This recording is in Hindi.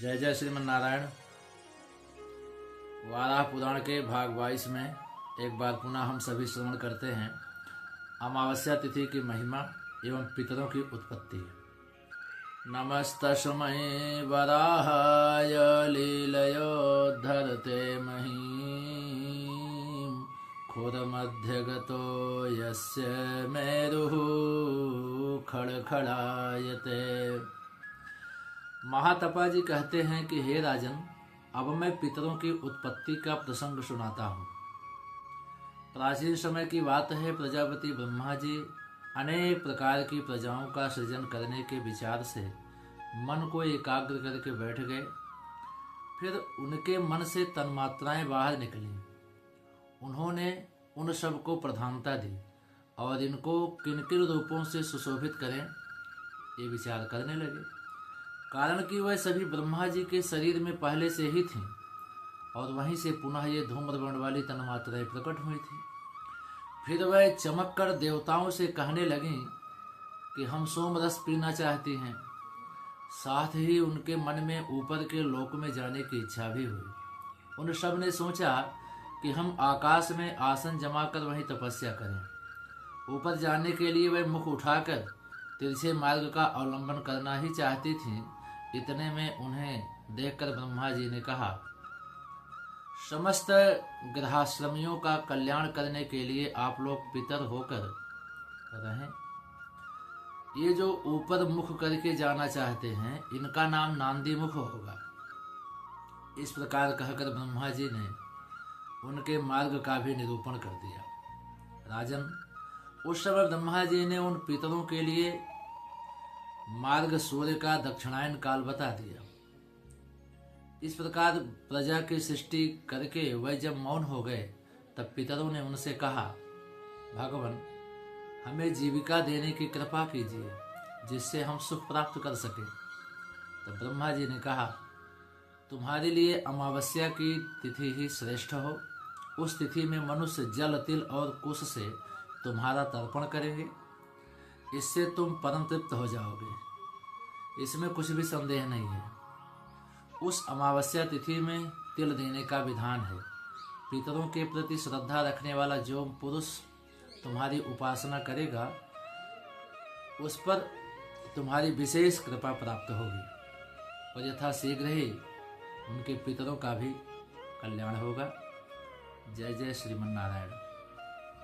जय जय श्रीमन नारायण। वाराह पुराण के भाग 22 में एक बार पुनः हम सभी श्रवण करते हैं अमावस्या तिथि की महिमा एवं पितरों की उत्पत्ति। नमस्तस्मै वराहाय लीलयोद्धरते महीं खुरमध्यगतो यस्य मेरुः खड़खड़ायते। महातपा जी कहते हैं कि हे राजन, अब मैं पितरों की उत्पत्ति का प्रसंग सुनाता हूँ। प्राचीन समय की बात है। प्रजापति ब्रह्मा जी अनेक प्रकार की प्रजाओं का सृजन करने के विचार से मन को एकाग्र करके बैठ गए। फिर उनके मन से तन्मात्राएं बाहर निकली। उन्होंने उन सब को प्रधानता दी और इनको किन किन रूपों से सुशोभित करें ये विचार करने लगे। कारण कि वह सभी ब्रह्मा जी के शरीर में पहले से ही थीं और वहीं से पुनः ये धूम्रवर्ण वाली तन्मात्राएं प्रकट हुई थी। फिर वह चमक कर देवताओं से कहने लगी कि हम सोम रस पीना चाहती हैं। साथ ही उनके मन में ऊपर के लोक में जाने की इच्छा भी हुई। उन सब ने सोचा कि हम आकाश में आसन जमाकर वहीं तपस्या करें। ऊपर जाने के लिए वह मुख उठाकर तिरछे मार्ग का अवलंबन करना ही चाहती थीं। इतने में उन्हें देखकर ब्रह्मा जी ने कहा, समस्त गृहस्वामियों का कल्याण करने के लिए आप लोग पितर होकर रहें। ये जो ऊपर मुख करके जाना चाहते हैं इनका नाम नांदी मुख होगा। इस प्रकार कहकर ब्रह्मा जी ने उनके मार्ग का भी निरूपण कर दिया। राजन, उस समय ब्रह्मा जी ने उन पितरों के लिए मार्ग सूर्य का दक्षिणायन काल बता दिया। इस प्रकार प्रजा की सृष्टि करके वह जब मौन हो गए तब पितरों ने उनसे कहा, भगवान, हमें जीविका देने की कृपा कीजिए जिससे हम सुख प्राप्त कर सकें। तब ब्रह्मा जी ने कहा, तुम्हारे लिए अमावस्या की तिथि ही श्रेष्ठ हो। उस तिथि में मनुष्य जल, तिल और कुश से तुम्हारा तर्पण करेंगे। इससे तुम परम तृप्त हो जाओगे। इसमें कुछ भी संदेह नहीं है। उस अमावस्या तिथि में तिल देने का विधान है। पितरों के प्रति श्रद्धा रखने वाला जो पुरुष तुम्हारी उपासना करेगा उस पर तुम्हारी विशेष कृपा प्राप्त होगी और यथा शीघ्र ही उनके पितरों का भी कल्याण होगा। जय जय श्रीमन नारायण।